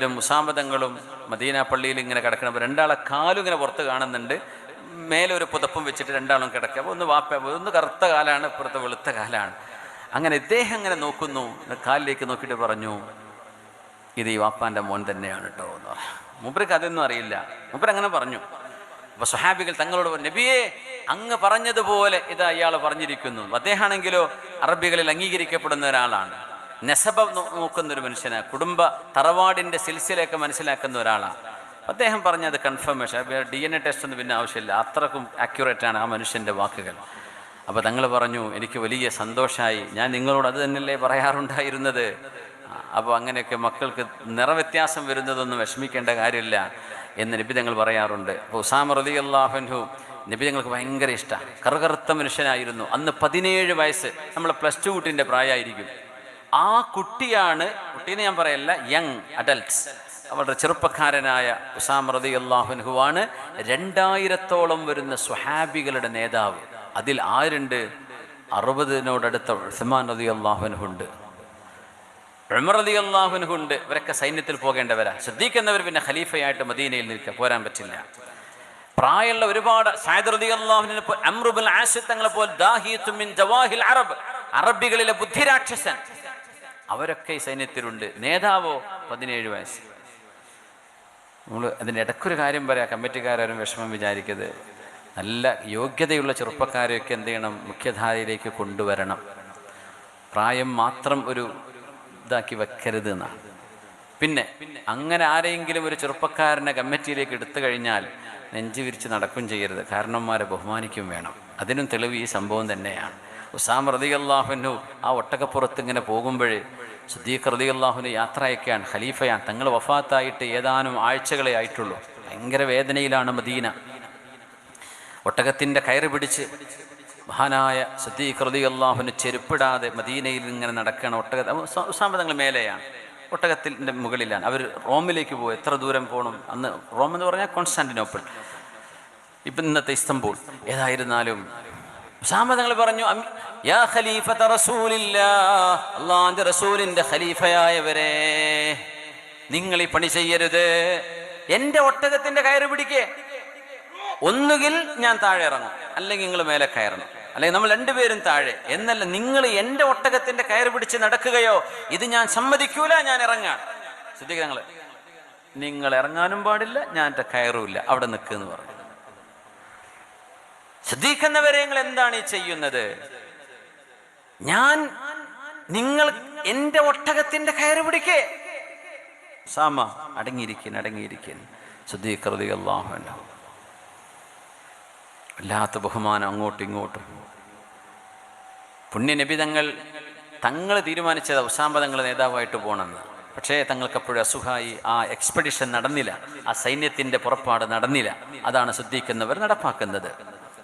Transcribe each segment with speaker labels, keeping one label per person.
Speaker 1: ും മുസാമതങ്ങളും മദീന പള്ളിയിൽ ഇങ്ങനെ കിടക്കണം. രണ്ടാളെ കാലും ഇങ്ങനെ പുറത്ത് കാണുന്നുണ്ട്, മേലെ ഒരു പുതപ്പും വെച്ചിട്ട് രണ്ടാളും കിടക്കുക. ഒന്ന് കറുത്ത കാലാണ്, ഇപ്പുറത്തെ വെളുത്ത കാലാണ്. അങ്ങനെ ഇദ്ദേഹം ഇങ്ങനെ നോക്കുന്നു, കാലിലേക്ക് നോക്കിയിട്ട് പറഞ്ഞു, ഇത് ഈ വാപ്പാൻ്റെ മോൻ തന്നെയാണ് കേട്ടോ എന്ന് പറഞ്ഞു. മൂപ്പർക്ക് അതൊന്നും അറിയില്ല, മൂപ്പർ അങ്ങനെ പറഞ്ഞു. അപ്പോൾ സ്വഹാബികൾ തങ്ങളോട് പറഞ്ഞു, നബിയേ അങ്ങ് പറഞ്ഞതുപോലെ ഇതാ ഇയാൾ പറഞ്ഞിരിക്കുന്നു. അദ്ദേഹമാണെങ്കിലോ അറബികളിൽ അംഗീകരിക്കപ്പെടുന്ന ഒരാളാണ്, നെസബ നോക്കുന്നൊരു മനുഷ്യനാണ്, കുടുംബ തറവാടിൻ്റെ സിൽസിലയൊക്കെ മനസ്സിലാക്കുന്ന ഒരാളാണ്. അദ്ദേഹം പറഞ്ഞത് കൺഫർമേഷൻ, DNA ടെസ്റ്റ് ഒന്നും പിന്നെ ആവശ്യമില്ല, അത്രക്കും ആക്യുറേറ്റാണ് ആ മനുഷ്യൻ്റെ വാക്കുകൾ. അപ്പോൾ തങ്ങൾ പറഞ്ഞു, എനിക്ക് വലിയ സന്തോഷമായി, ഞാൻ നിങ്ങളോട് അത് തന്നെയല്ലേ പറയാറുണ്ടായിരുന്നത്. അപ്പോൾ അങ്ങനെയൊക്കെ മക്കൾക്ക് നിറവ്യത്യാസം വരുന്നതൊന്നും വിഷമിക്കേണ്ട കാര്യമില്ല എന്ന് നബി തങ്ങൾ പറയാറുണ്ട്. അപ്പോൾ ഉസാമ റളിയല്ലാഹു അൻഹു നബി തങ്ങൾക്ക് ഭയങ്കര ഇഷ്ടമാണ്. കറുകറുത്ത മനുഷ്യനായിരുന്നു. അന്ന് 17 വയസ്സ്, നമ്മൾ +2 കുട്ടീൻ്റെ പ്രായമായിരിക്കും. ആ കുട്ടിയാണ്, കുട്ടീന്ന് ഞാൻ പറയല്ല, യങ് അഡൽട്ട്സ്, വളരെ ചെറുപ്പക്കാരനായ ഉസാമ റളിയല്ലാഹു അൻഹുവാണ് 2000-ഓളം വരുന്ന സ്വഹാബികളുടെ നേതാവ്. അതിൽ ആരുണ്ട്? 60-നോടടുത്ത ഉസ്മാൻ റളിയല്ലാഹു അൻഹു ഉണ്ട്, ഉമർ റളിയല്ലാഹു അൻഹു ഉണ്ട്. ഇവരൊക്കെ സൈന്യത്തിൽ പോകേണ്ടവരാ. സിദ്ദീഖ് എന്നവർ പിന്നെ ഖലീഫയായിട്ട് മദീനയിൽ നിൽക്കുക, പോരാൻ പറ്റില്ല. പ്രായമുള്ള ഒരുപാട്, സഅദ് റളിയല്ലാഹു അൻഹു, അംർ ഇബ്നുൽ ആസ് തങ്ങളെ പോലെ ദാഹിയത്തു മിൻ ജവാഹിൽ അറബ്, അറബികളിലെ ബുദ്ധിരാക്ഷസൻ, അവരൊക്കെ ഈ സൈന്യത്തിലുണ്ട്. നേതാവോ 17 വയസ്സ്. നമ്മൾ അതിൻ്റെ ഇടയ്ക്കൊരു കാര്യം പറയാം, കമ്മിറ്റിക്കാരും വിഷമം വിചാരിക്കരുത്. നല്ല യോഗ്യതയുള്ള ചെറുപ്പക്കാരെയൊക്കെ എന്ത് ചെയ്യണം, മുഖ്യധാരയിലേക്ക് കൊണ്ടുവരണം. പ്രായം മാത്രം ഒരു ഇതാക്കി വെക്കരുത് എന്നാണ്. പിന്നെ അങ്ങനെ ആരെങ്കിലും ഒരു ചെറുപ്പക്കാരനെ കമ്മിറ്റിയിലേക്ക് എടുത്തു കഴിഞ്ഞാൽ നെഞ്ചു വിരിച്ച് നടക്കും ചെയ്യരുത്, കാരണന്മാരെ ബഹുമാനിക്കും വേണം. അതിനും തെളിവ് ഈ സംഭവം തന്നെയാണ്. ഉസാമ റളിയല്ലാഹു അൻഹു ആ ഒട്ടകപ്പുറത്ത് ഇങ്ങനെ പോകുമ്പോഴേ സിദ്ദീഖ് റളിയല്ലാഹുവിന് യാത്രയൊക്കെയാണ്, ഖലീഫയാണ്. തങ്ങൾ വഫാത്തായിട്ട് ഏതാനും ആഴ്ചകളെ ആയിട്ടുള്ളൂ. ഭയങ്കര വേദനയിലാണ് മദീന. ഒട്ടകത്തിൻ്റെ കയറ് പിടിച്ച് മഹാനായ സിദ്ദീഖ് റളിയല്ലാഹുവിന് ചെരുപ്പിടാതെ മദീനയിൽ ഇങ്ങനെ നടക്കണം. ഉസാമ തങ്ങൾ മേലെയാണ്, ഒട്ടകത്തിൻ്റെ മുകളിലാണ്. അവർ റോമിലേക്ക് പോകും. എത്ര ദൂരം പോകണം? അന്ന് റോം എന്ന് പറഞ്ഞാൽ കോൺസ്റ്റാന്റിനോപ്പിൾ, ഇപ്പം ഇന്നത്തെ ഇസ്തംബൂൾ. ഏതായിരുന്നാലും ഉസാമ തങ്ങൾ പറഞ്ഞു, യാ ഖലീഫത റസൂലില്ലാഹ്, അല്ലാഹുവിൻ്റെ റസൂലിൻ്റെ ഖലീഫയായവരെ, നിങ്ങൾ ഈ പണി ചെയ്യരുത്. എൻ്റെ ഒട്ടകത്തിൻ്റെ കയറ് പിടിക്കേ, ഒന്നുകിൽ ഞാൻ താഴെ ഇറങ്ങും, അല്ലെങ്കിൽ നിങ്ങൾ മേലെ കയറണം, അല്ലെങ്കിൽ നമ്മൾ രണ്ടുപേരും താഴെ എന്നല്ല. നിങ്ങൾ എൻ്റെ ഒട്ടകത്തിൻ്റെ കയറ് പിടിച്ച് നടക്കുകയോ, ഇത് ഞാൻ സമ്മതിക്കൂല, ഞാൻ ഇറങ്ങാൻ. സിദ്ദീഖ് നിങ്ങൾ ഇറങ്ങാനും പാടില്ല, ഞാൻ എൻ്റെ കയറുമില്ല, അവിടെ നിൽക്കുമെന്ന് പറഞ്ഞു. സിദ്ദീഖ് എന്നവരെ നിങ്ങൾ എന്താണ് ഈ ചെയ്യുന്നത്? നിങ്ങൾ എൻ്റെ ഒട്ടകത്തിൻ്റെ കയറ് പിടിക്കേ. സാമ അടങ്ങിയിരിക്കും. സിദ്ദീഖ് റളിയല്ലാഹു അൻഹു വല്ലാത്ത ബഹുമാനം, അങ്ങോട്ടും ഇങ്ങോട്ടും. പുണ്യനബി തങ്ങൾ തീരുമാനിച്ചത് ഉസാമ തങ്ങൾ നേതാവായിട്ട് പോകണമെന്ന്. പക്ഷേ തങ്ങൾക്കപ്പോഴും അസുഖമായി, ആ എക്സ്പെഡിഷൻ നടന്നില്ല, ആ സൈന്യത്തിൻ്റെ പുറപ്പാട് നടന്നില്ല. അതാണ് സിദ്ദീഖ് എന്നവർ നടപ്പാക്കുന്നത്.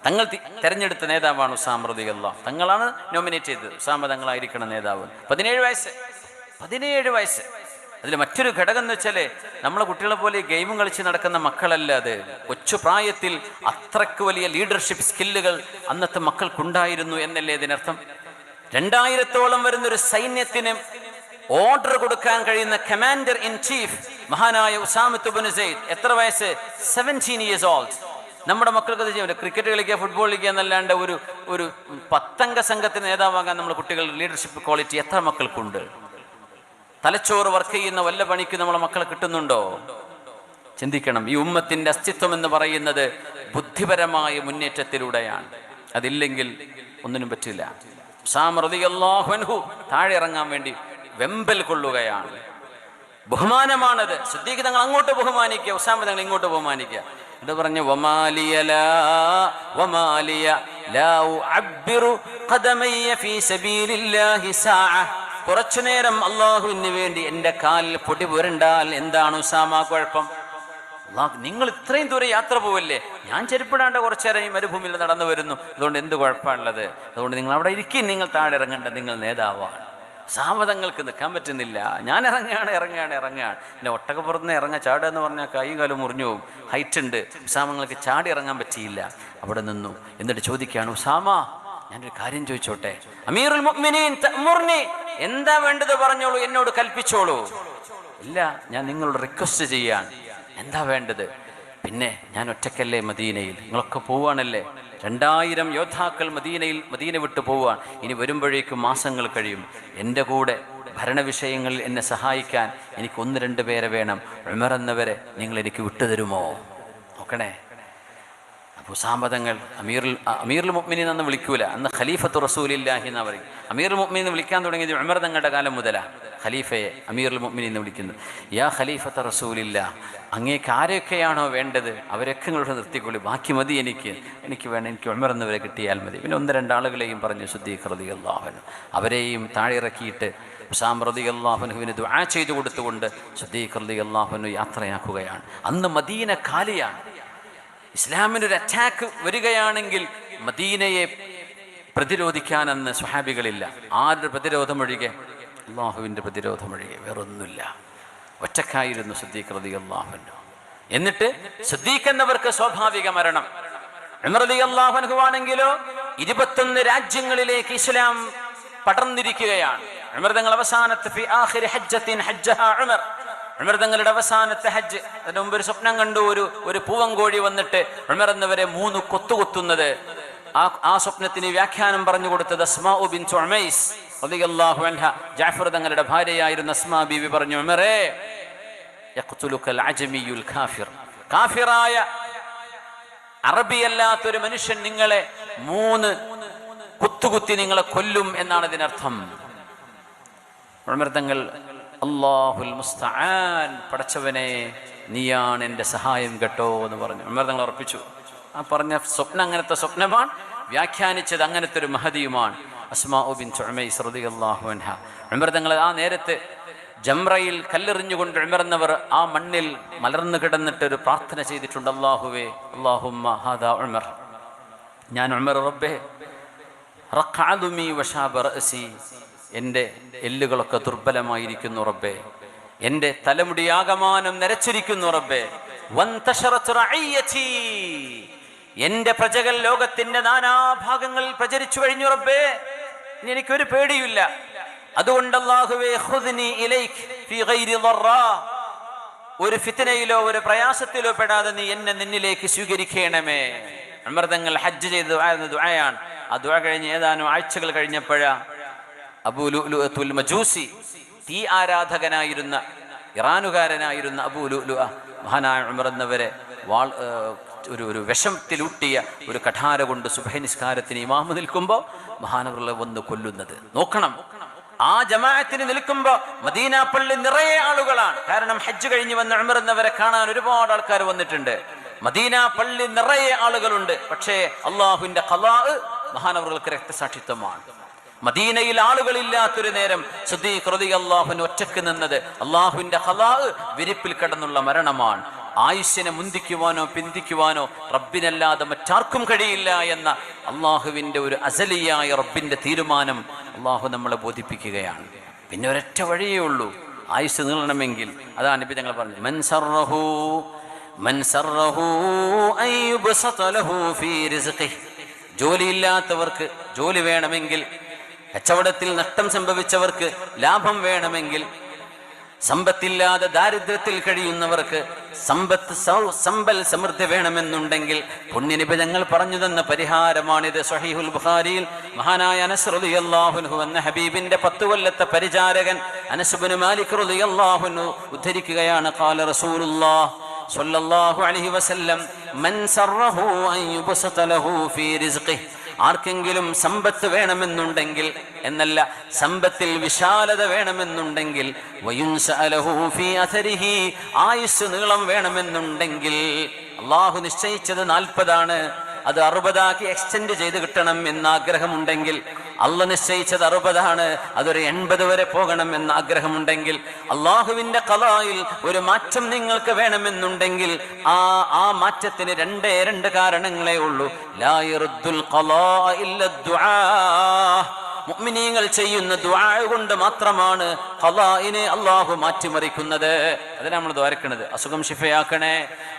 Speaker 1: തങ്ങൾ തെരഞ്ഞെടുത്ത നേതാവാണ് ഉസാമ റളിയല്ലാഹു. തങ്ങളാണ് നോമിനേറ്റ് ചെയ്തത്, ഉസാമ തങ്ങളായിരിക്കണം നേതാവ്. 17 വയസ്സ്. അതിൽ മറ്റൊരു ഘടകം എന്ന് വെച്ചാൽ, നമ്മളെ കുട്ടികളെ പോലെ ഗെയിമും കളിച്ച് നടക്കുന്ന മക്കളല്ല അത്. കൊച്ചു പ്രായത്തിൽ അത്രയ്ക്ക് വലിയ ലീഡർഷിപ്പ് സ്കില്ലുകൾ അന്നത്തെ മക്കൾക്കുണ്ടായിരുന്നു എന്നല്ലേ ഇതിനർത്ഥം. 2000-ഓളം വരുന്നൊരു സൈന്യത്തിന് ഓർഡർ കൊടുക്കാൻ കഴിയുന്ന കമാൻഡർ ഇൻ ചീഫ് മഹാനായ ഉസാമത്ത് ഇബ്നു സെയ്ദ്. എത്ര വയസ്സ്? 17 years old. നമ്മുടെ മക്കൾക്ക് അത് ചെയ്യാം. ക്രിക്കറ്റ് കളിക്കുക, ഫുട്ബോൾ കളിക്കുക എന്നല്ലാണ്ട് ഒരു 10-അംഗ സംഘത്തിന് നേതാവാകാൻ നമ്മുടെ കുട്ടികൾ ലീഡർഷിപ്പ് ക്വാളിറ്റി എത്ര മക്കൾക്കുണ്ട്? തലച്ചോറ് വർക്ക് ചെയ്യുന്ന വല്ല പണിക്ക് നമ്മളെ മക്കളെ കിട്ടുന്നുണ്ടോ? ചിന്തിക്കണം. ഈ ഉമ്മത്തിൻ്റെ അസ്തിത്വം എന്ന് പറയുന്നത് ബുദ്ധിപരമായ മുന്നേറ്റത്തിലൂടെയാണ്. അതില്ലെങ്കിൽ ഒന്നിനും പറ്റില്ല. ഉസാമ റളിയല്ലാഹു അൻഹു താഴെ ഇറങ്ങാൻ വേണ്ടി വെമ്പൽ കൊള്ളുകയാണ്. ബഹുമാനമാണത്. സിദ്ദീഖ് തങ്ങൾ അങ്ങോട്ട് ബഹുമാനിക്കുക, ഉസാമ തങ്ങൾ ഇങ്ങോട്ട് ബഹുമാനിക്കുക. ഇത് പറഞ്ഞു, വമാലിയ ലാ ഉഅബ്ബിറു ഖദമയ്യ ഫീ സബീലില്ലാഹി സാഅ. കുറച്ചു നേരം അള്ളാഹുവിന് വേണ്ടി എൻ്റെ കാലിൽ പൊടി പുരണ്ടാൽ എന്താണ് ഉസാമ കുഴപ്പം? നിങ്ങൾ ഇത്രയും ദൂരം യാത്ര പോവല്ലേ, ഞാൻ ചെരുപ്പിടാണ്ട് കുറച്ചു നേരം ഈ മരുഭൂമിയിൽ നടന്നു വരുന്നു, അതുകൊണ്ട് എന്ത് കുഴപ്പമുള്ളത്? അതുകൊണ്ട് നിങ്ങൾ അവിടെ ഇരിക്കും, നിങ്ങൾ താഴെ ഇറങ്ങേണ്ട, നിങ്ങൾ നേതാവാണ്. സാമതങ്ങൾക്ക് നിൽക്കാൻ പറ്റുന്നില്ല. ഞാൻ ഇറങ്ങുകയാണ്. പിന്നെ ഒട്ടകപ്പുറത്ത് ഇറങ്ങാൻ ചാടുക എന്ന് പറഞ്ഞാൽ കൈയും കാലും മുറിഞ്ഞു പോകും, ഹൈറ്റ് ഉണ്ട്. ഉസാമങ്ങൾക്ക് ചാടി ഇറങ്ങാൻ പറ്റിയില്ല, അവിടെ നിന്നു. എന്നിട്ട് ചോദിക്കുകയാണ്, ഉസാമ ഞാനൊരു കാര്യം ചോദിച്ചോട്ടെ? അമീറുൽ മുഅ്മിനീൻ തഅ്മുർനി, എന്താ വേണ്ടത് പറഞ്ഞോളൂ, എന്നോട് കൽപ്പിച്ചോളൂ. ഇല്ല, ഞാൻ നിങ്ങളോട് റിക്വസ്റ്റ് ചെയ്യാൻ. എന്താ വേണ്ടത്? പിന്നെ ഞാൻ ഒറ്റക്കല്ലേ മദീനയിൽ, നിങ്ങളൊക്കെ പോവുകയാണല്ലേ, 2000 യോദ്ധാക്കൾ മദീന വിട്ടു പോവുകയാണ്. ഇനി വരുമ്പോഴേക്കും മാസങ്ങൾ കഴിയും. എൻ്റെ കൂടെ ഭരണവിഷയങ്ങളിൽ എന്നെ സഹായിക്കാൻ എനിക്ക് 1-2 പേരെ വേണം. ഉമർ എന്നവരെ നിങ്ങൾ എനിക്ക് വിട്ടുതരുമോ? നോക്കണേ. അപ്പോൾ സാമ്പതങ്ങൾ അമീറുൽ മുഅ്മിനീൻ എന്ന് വിളിക്കൂല, അന്ന് ഖലീഫത്തു റസൂലില്ലാഹി എന്ന് പറയും. അമീറുൽ മുഅ്മിനീൻ എന്ന് വിളിക്കാൻ തുടങ്ങിയത് ഉമർ തങ്ങളുടെ കാലം മുതലാണ്. ഖലീഫയെ അമീറുൽ മുഅ്മിനീൻ എന്ന് വിളിക്കുന്നത്. യാ ഖലീഫത്ത റസൂലില്ല, അങ്ങേക്ക് ആരൊക്കെയാണോ വേണ്ടത് അവരൊക്കെ നിങ്ങളോട് നിർത്തിക്കൊള്ളി, ബാക്കി മതി എനിക്ക് വേണം, എനിക്ക് ഉമർ എന്നവരെ കിട്ടിയാൽ മതി. പിന്നെ 1-2 ആളുകളെയും പറഞ്ഞു സിദ്ദീഖ് റളിയല്ലാഹു അൻഹു. അവരെയും താഴെ ഇറക്കിയിട്ട് ഉസാമ റളിയല്ലാഹു അൻഹുവിന് ദുആ ചെയ്തു കൊടുത്തുകൊണ്ട് സിദ്ദീഖ് റളിയല്ലാഹു അൻഹു യാത്രയാക്കുകയാണ്. അന്ന് മദീന കാലിയാണ്. ഇസ്ലാമിനൊരു അറ്റാക്ക് വരികയാണെങ്കിൽ മദീനയെ പ്രതിരോധിക്കാനെന്ന് സ്വഹാബികളില്ല. ആരുടെ പ്രതിരോധമൊഴികെ? അള്ളാഹുവിൻ്റെ പ്രതിരോധമൊഴികെ വേറൊന്നുമില്ല. ഒറ്റക്കായിരുന്നു സിദ്ദീഖ് റളിയല്ലാഹു അൻഹു. എന്നിട്ട് സിദ്ദീഖ് എന്നവർക്ക് സ്വാഭാവിക മരണം. ഉമർ റളിയല്ലാഹു അൻഹു ആണെങ്കിലോ 21 രാജ്യങ്ങളിലേക്ക് ഇസ്ലാം പടർന്നിരിക്കുകയാണ്. ഉമർ തങ്ങൾ അവസാനത്തെ ഫി ആഖിരി ഹജ്ജത്തിൻ ഹജ്ജഹാ ഉമർ തങ്ങളുടെ അവസാനത്തെ ഹജ്ജ്. അതിന് മുമ്പ് ഒരു സ്വപ്നം കണ്ടു, ഒരു പൂവങ്കോഴി വന്നിട്ട് ഉമർ എന്നവരെ 3 കൊത്തുന്നത്. ആ സ്വപ്നത്തിന് വ്യാഖ്യാനം പറഞ്ഞു കൊടുത്തത് അസ്മാ ബിൻത് ഉമൈസ് റളിയല്ലാഹു അൻഹ, ജഅഫർ തങ്ങളുടെ ഭാര്യയായിരുന്ന അസ്മാ ബീവി പറഞ്ഞു, ഉമറേ യഖ്തുലുകൽ അജ്മിയുൽ കാഫിർ, കാഫിറായ അറബിയല്ലാത്തൊരു മനുഷ്യൻ നിങ്ങളെ 3 കുത്തുകുത്തി നിങ്ങളെ കൊല്ലും എന്നാണ് ഇതിനർത്ഥം. ഉമർ തങ്ങൾ അല്ലാഹുൽ മുസ്തആൻ, പടച്ചവനെ നീയാണ് എൻ്റെ സഹായം കേട്ടോ എന്ന് പറഞ്ഞു. ഉമർ തങ്ങൾ ഉറപ്പിച്ചു. ആ പറഞ്ഞ സ്വപ്നം അങ്ങനത്തെ സ്വപ്നമാണ്, വ്യാഖ്യാനിച്ചത് അങ്ങനത്തെ ഒരു മഹദിയുമാണ് അസ്മാ ബിൻത് ഉമൈസ് റളിയല്ലാഹു അൻഹ. ഉമർ തങ്ങൾ ആ നേരത്ത് ജംറയിൽ കല്ലെറിഞ്ഞുകൊണ്ട് ഉമർ എന്നവർ ആ മണ്ണിൽ മലർന്നു കിടന്നിട്ട് ഒരു പ്രാർത്ഥന ചെയ്തിട്ടുണ്ട്. അല്ലാഹുവേ, അല്ലാഹുമ്മ ഹാദാ ഉമർ, ഞാൻ ഉമർ റബ്ബേ റഖഅദുമി വശാബ റഅസി, എൻ്റെ എല്ലുകളൊക്കെ ദുർബലമായിരിക്കുന്നു റബ്ബേ, എൻ്റെ തലമുടിയാകമാനം നരച്ചിരിക്കുന്നു റബ്ബേ, വന്തശറത് റഅയ്യതി, എൻ്റെ പ്രജകൾ ലോകത്തിന്റെ നാനാഭാഗങ്ങളിൽ പ്രചരിച്ചു കഴിഞ്ഞു റബ്ബേ, ഇനി എനിക്കൊരു പേടിയില്ല. അതുകൊണ്ട് അല്ലാഹുവേ ഖുദ്നി ഇലൈക് ഫീ ഗൈരി ദർറാ, ഒരു ഫിത്നയിലോ ഒരു പ്രയാസത്തിലോ പെടാതെ നീ എന്നെ നിന്നിലേക്ക് സ്വീകരിക്കണമേ. ഉമർ തങ്ങൾ ഹജ്ജ് ചെയ്ത ദുആയാണ്. ആ ദുആ കഴിഞ്ഞ് ഏതാനും ആഴ്ചകൾ കഴിഞ്ഞപ്പോഴാ അബൂ ലുഅത്തുൽ മജൂസി, തീ ആരാധകനായിരുന്ന ഇറാനുകാരനായിരുന്ന അബൂ ലുഅ, മഹാനായ ഉമർ എന്നവരെ ഒരു വിഷത്തിലൂട്ടിയ ഒരു കഠാര കൊണ്ട് സുബഹി നിസ്കാരത്തിന് ഇമാമ് നിൽക്കുമ്പോൾ മഹാനവറുകളെ വന്ന് കൊല്ലുന്നത് നോക്കണം. ആ ജമാഅത്തിന് നിൽക്കുമ്പോൾ മദീന പള്ളി നിറയെ ആളുകളാണ്. കാരണം ഹജ്ജ് കഴിഞ്ഞ് വന്ന ഉമർ എന്നവരെ കാണാൻ ഒരുപാട് ആൾക്കാർ വന്നിട്ടുണ്ട്. മദീന പള്ളി നിറയെ ആളുകളുണ്ട്. പക്ഷേ അള്ളാഹുവിന്റെ ഖളാ മഹാനവറുകൾക്ക് രക്തസാക്ഷിത്വമാണ്. മദീനയിൽ ആളുകളില്ലാത്തൊരു നേരം സിദ്ദീഖ് റളിയല്ലാഹു അൻഹു ഒറ്റക്ക് നിന്നത് അള്ളാഹുവിന്റെ ഖളാ വിരിപ്പിൽ കടന്നുള്ള മരണമാണ്. ആയുസ്സിനെ മുന്തിക്കുവാനോ പിന്തിക്കുവാനോ റബ്ബിനല്ലാതെ മറ്റാർക്കും കഴിയില്ല എന്ന അള്ളാഹുവിൻ്റെ ഒരു അസലിയായ റബ്ബിൻ്റെ തീരുമാനം അള്ളാഹു നമ്മളെ ബോധിപ്പിക്കുകയാണ്. പിന്നെ ഒരൊറ്റ വഴിയേ ഉള്ളൂ ആയുസ് നീളണമെങ്കിൽ. അതാണ് നബി തങ്ങൾ പറഞ്ഞത്, മൻ സറഹു അൻ യുബ്സത ലഹു ഫീ റിസ്ഖിഹി, ജോലിയില്ലാത്തവർക്ക് ജോലി വേണമെങ്കിൽ, കച്ചവടത്തിൽ നഷ്ടം സംഭവിച്ചവർക്ക് ലാഭം വേണമെങ്കിൽ, സമ്പത്തില്ലാതെ ദാരിദ്ര്യത്തിൽ കഴിയുന്നവർക്ക് സമ്പൽ സമൃദ്ധി വേണമെന്നുണ്ടെങ്കിൽ പുണ്യനബി തങ്ങൾ പറഞ്ഞു തന്ന പരിഹാരമാണിത്. സ്വഹീഹുൽ ബുഖാരിയിൽ മഹാനായ അനസ് റളിയല്ലാഹു അൻഹു എന്ന ഹബീബിന്റെ 10 കൊല്ലത്തെ പരിചാരകൻ അനസ് ഇബ്നു മാലിക് റളിയല്ലാഹു അൻഹു ഉദ്ധരിക്കുകയാണ്, ഖാല റസൂലുള്ളാഹ് സ്വല്ലല്ലാഹു അലൈഹി വസല്ലം, മൻ സറഹു അൻ യുബ്സത ലഹു ഫീ റിസ്ഖിഹി, ആർക്കെങ്കിലും സമ്പത്ത് വേണമെന്നുണ്ടെങ്കിൽ എന്നല്ല, സമ്പത്തിൽ വിശാലത വേണമെന്നുണ്ടെങ്കിൽ, വയുൻസഅലഹു ഫീ അഥരിഹി, ആയുസ് നീളം വേണമെന്നുണ്ടെങ്കിൽ, അള്ളാഹു നിശ്ചയിച്ചത് 40 അത് 60 എക്സ്റ്റെൻഡ് ചെയ്ത് കിട്ടണം എന്ന ആഗ്രഹമുണ്ടെങ്കിൽ, അള്ളാഹ് നിശ്ചയിച്ചത് 60 അതൊരു 80 വരെ പോകണം എന്ന ആഗ്രഹമുണ്ടെങ്കിൽ, അള്ളാഹുവിന്റെ ഖളായിൽ ഒരു മാറ്റം നിങ്ങൾക്ക് വേണമെന്നുണ്ടെങ്കിൽ ആ മാറ്റത്തിന് 2 കാരണങ്ങളേ ഉള്ളൂ. ലാ യറുദ്ദുൽ ഖളാ ഇല്ല ദുആ, മുഅ്മിനീങ്ങൾ ചെയ്യുന്ന ദുആ കൊണ്ട് മാത്രമാണ് ഖളാഇനെ അല്ലാഹു മാറ്റിമറിക്കുന്നത്. അതിനാണ് നമ്മൾ ദ്വാരക്കുന്നത്, അസുഖം ശിഫയാക്കണേ.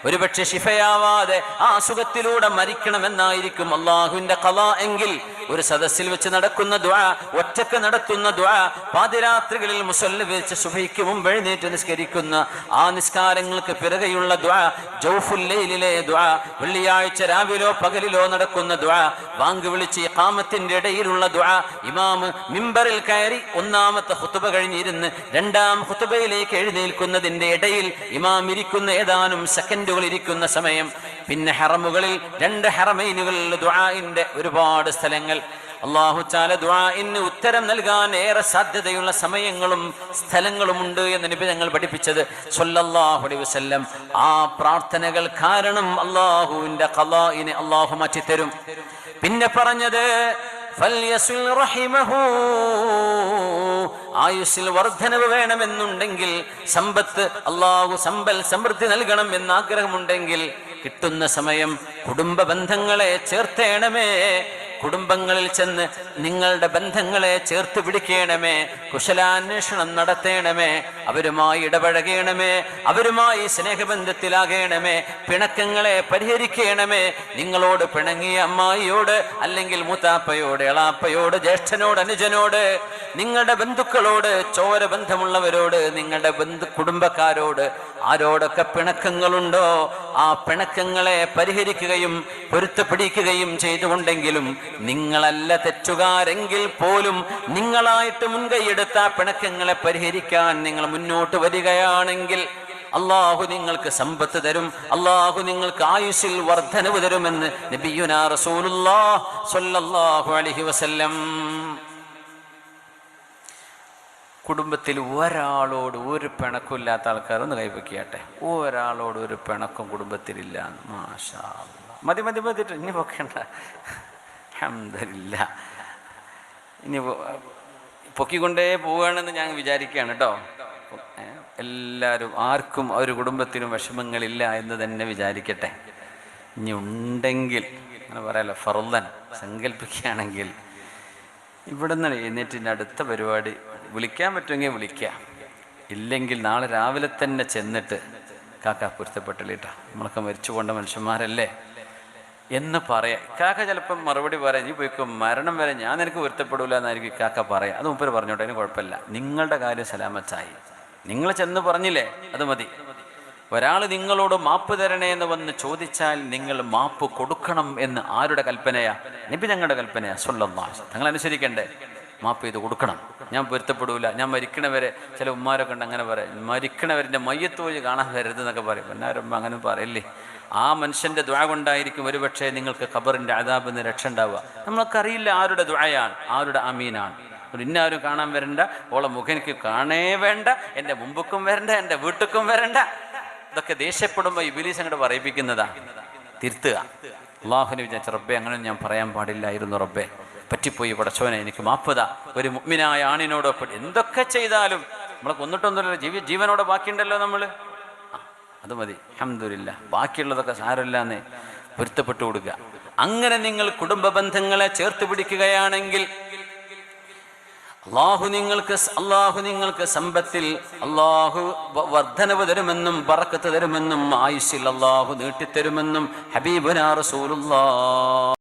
Speaker 1: ഒരുപക്ഷെ ശിഫയാവാതെ ആ അസുഖത്തിലൂടെ മരിക്കണമെന്നായിരിക്കും അള്ളാഹുവിന്റെ ഖളാ എങ്കിൽ ഒരു സദസ്സിൽ വെച്ച് നടക്കുന്ന ദുആ, ഒറ്റക്ക് നടത്തുന്ന ദുആ, പാതിരാത്രികളിൽ മുസല്ല വെച്ച് സുബഹിക്ക് മുമ്പ് എഴുന്നേറ്റ് നിസ്കരിക്കുന്ന ആ നിസ്കാരങ്ങൾക്ക് പിറകെയുള്ള ദുആ, ജൗഫുൽ ലൈലിലെ ദുആ, വെള്ളിയാഴ്ച രാവിലോ പകലിലോ നടക്കുന്ന ദുആ, ബാങ്ക് വിളിച്ച് ഇഖാമത്തിന്റെ ഇടയിലുള്ള ദുആ, ഇമാം മിമ്പറിൽ കയറി ഒന്നാമത്തെ ഖുതുബ കഴിഞ്ഞിരുന്ന് രണ്ടാം ഖുതുബയിലേക്ക് എഴുന്നേൽക്കുന്നതിന്റെ ഇടയിൽ ഇമാം ഇരിക്കുന്ന ഏതാനും സെക്കൻഡുകൾ ഇരിക്കുന്ന സമയം, പിന്നെ ഹറമുകളിൽ 2 ഹറമൈനുകളിൽ ദുആഇന്റെ ഒരുപാട് സ്ഥലങ്ങൾ. അല്ലാഹു തആല ദുആഇന് ഉത്തരം നൽകാൻ ഏറെ സാധ്യതയുള്ള സമയങ്ങളും സ്ഥലങ്ങളുമുണ്ട് എന്ന് നബി ഞങ്ങൾ പഠിപ്പിച്ചത് സ്വല്ലല്ലാഹു അലൈഹി വസല്ലം. ആ പ്രാർത്ഥനകൾ കാരണം അല്ലാഹുവിന്റെ ഖളാഇനെ അല്ലാഹു മാറ്റിത്തരും. പിന്നെ പറഞ്ഞത് ഫൽയസിൽ റഹിമഹു, ആയുസ്സിൽ വർദ്ധനവ് വേണമെന്നുണ്ടെങ്കിൽ, സമ്പത്ത് അല്ലാഹു സമൃദ്ധി നൽകണം എന്ന് ആഗ്രഹമുണ്ടെങ്കിൽ കിട്ടുന്ന സമയം കുടുംബ ബന്ധങ്ങളെ ചേർത്തേണമേ. കുടുംബങ്ങളിൽ ചെന്ന് നിങ്ങളുടെ ബന്ധങ്ങളെ ചേർത്ത് പിടിക്കണമേ, കുശലാന്വേഷണം നടത്തേണമേ, അവരുമായി ഇടപഴകണമേ, അവരുമായി സ്നേഹബന്ധത്തിലാകണമേ, പിണക്കങ്ങളെ പരിഹരിക്കണമേ. നിങ്ങളോട് പിണങ്ങിയ അമ്മായിയോട്, അല്ലെങ്കിൽ മൂത്താപ്പയോട്, എളാപ്പയോട്, ജ്യേഷ്ഠനോട്, അനുജനോട്, നിങ്ങളുടെ ബന്ധുക്കളോട്, ചോര ബന്ധമുള്ളവരോട്, നിങ്ങളുടെ കുടുംബക്കാരോട് ആരോടൊക്കെ പിണക്കങ്ങളുണ്ടോ ആ പിണക്കങ്ങളെ പരിഹരിക്കുകയും പൊരുത്തപ്പിടിക്കുകയും ചെയ്തുകൊണ്ടെങ്കിലും നിങ്ങളല്ല തെറ്റുകാരെങ്കിൽ പോലും നിങ്ങളായിട്ട് മുൻകൈയെടുത്ത പിണക്കങ്ങളെ പരിഹരിക്കാൻ നിങ്ങൾ മുന്നോട്ട് വരികയാണെങ്കിൽ അല്ലാഹു നിങ്ങൾക്ക് സമ്പത്ത് തരും, അല്ലാഹു നിങ്ങൾക്ക് ആയുസ്സിൽ വർധനവ് തരുമെന്ന് നബിയുനാ റസൂലുള്ളാഹി സ്വല്ലല്ലാഹു അലൈഹി വസല്ലം. കുടുംബത്തിൽ ഒരാളോട് ഒരു പിണക്കമില്ലാത്ത ആൾക്കാർ ഒന്ന് കൈവയ്ക്കട്ടെ. ഒരാളോട് ഒരു പിണക്കം കുടുംബത്തിലില്ല. മാഷാ അല്ലാഹ്. മതി മതി മതിട്ട് ഇനി പൊക്കണ്ട. അൽഹംദുലില്ലാഹ്. ഇനി പൊക്കിക്കൊണ്ടേ പോവുകയാണെന്ന് ഞാൻ വിചാരിക്കുകയാണ് കേട്ടോ. എല്ലാവരും ആർക്കും ഒരു കുടുംബത്തിനും വിഷമങ്ങളില്ല എന്ന് തന്നെ വിചാരിക്കട്ടെ. ഇനി ഉണ്ടെങ്കിൽ അങ്ങനെ പറയാലോ, ഫർളൻ സങ്കല്പിക്കുകയാണെങ്കിൽ ഇവിടെ നിന്ന് എഴുന്നേറ്റിൻ്റെ അടുത്ത പരിപാടി വിളിക്കാൻ പറ്റുമെങ്കിൽ വിളിക്കാം, ഇല്ലെങ്കിൽ നാളെ രാവിലെ തന്നെ ചെന്നിട്ട് കാക്ക പൊരുത്തപ്പെട്ടില്ലേട്ടാ, നമ്മളൊക്കെ മരിച്ചു പോകേണ്ട മനുഷ്യന്മാരല്ലേ എന്ന് പറയാം. കാക്ക ചിലപ്പം മറുപടി പറയാം, നീ പോയിക്കോ, മരണം വരെ ഞാൻ നിനക്ക് പൊരുത്തപ്പെടില്ല എന്നായിരിക്കും കാക്ക പറയാം. അത് മുമ്പ് പറഞ്ഞോട്ടെ, അതിന് കുഴപ്പമില്ല. നിങ്ങളുടെ കാര്യം സലാമത്തായി, നിങ്ങൾ ചെന്ന് പറഞ്ഞില്ലേ, അത് മതി. ഒരാൾ നിങ്ങളോട് മാപ്പ് തരണേ എന്ന് വന്ന് ചോദിച്ചാൽ നിങ്ങൾ മാപ്പ് കൊടുക്കണം എന്ന് ആരുടെ കൽപ്പനയാ? നബി ഞങ്ങളുടെ കൽപ്പനയാ സ്വല്ലല്ലാഹു അലൈഹി വസല്ലം. തങ്ങൾ അനുസരിക്കണ്ടേ? മാപ്പ് ചെയ്ത് കൊടുക്കണം. ഞാൻ പൊരുത്തപ്പെടൂല, ഞാൻ മരിക്കണവരെ, ചില ഉമ്മാരൊക്കെ ഉണ്ട് അങ്ങനെ പറയാം, മരിക്കണവരെ മയ്യത്ത് പോയി കാണാൻ വരരുത് എന്നൊക്കെ പറയും. എന്നാരും അങ്ങനെ പറയല്ലേ. ആ മനുഷ്യൻ്റെ ദുആ കൊണ്ടായിരിക്കും ഒരുപക്ഷെ നിങ്ങൾക്ക് ഖബറിൻ്റെ അദാബിൽ നിന്ന് രക്ഷ ഉണ്ടാവുക. നമ്മൾക്കറിയില്ല ആരുടെ ദുആയാണ്, ആരുടെ ആമീനാണ്. ഇന്നാരും കാണാൻ വരണ്ട, ഓളെ മുഖം എനിക്ക് കാണേ വേണ്ട, എൻ്റെ മുമ്പുക്കും വരണ്ട, എൻ്റെ വീട്ടുക്കും വരണ്ട. ഇതൊക്കെ ദേഷ്യപ്പെടുമ്പോൾ ഇബ്ലീസ് അങ്ങോട്ട് പറയിപ്പിക്കുന്നതാ. തിരുത്തുക. അല്ലാഹുവിനെ വിചാരിച്ച റബ്ബേ അങ്ങനെ ഞാൻ പറയാൻ പാടില്ലായിരുന്നു, റബ്ബേ പറ്റിപ്പോയി, പടച്ചോനെ എനിക്ക് മാപ്പതാ. ഒരു മുഅ്മിനായ ആണിനോടൊപ്പം എന്തൊക്കെ ചെയ്താലും നമ്മളെ കൊന്നിട്ടൊന്നുമില്ല, ജീവനോടെ ബാക്കിയുണ്ടല്ലോ നമ്മൾ, അത് മതി അൽഹംദുലില്ലാഹ്. ബാക്കിയുള്ളതൊക്കെ സാരമില്ല എന്ന് പൊരുത്തപ്പെട്ടു കൊടുക്കുക. അങ്ങനെ നിങ്ങൾ കുടുംബ ബന്ധങ്ങളെ ചേർത്ത് പിടിക്കുകയാണെങ്കിൽ അല്ലാഹു നിങ്ങൾക്ക് സമ്പത്തിൽ അല്ലാഹു വർധനവ് തരുമെന്നും ബറക്കത്ത് തരുമെന്നും ആയുസ്സിൽ അല്ലാഹു നീട്ടിത്തരുമെന്നും ഹബീബുനാ റസൂലുള്ളാഹ്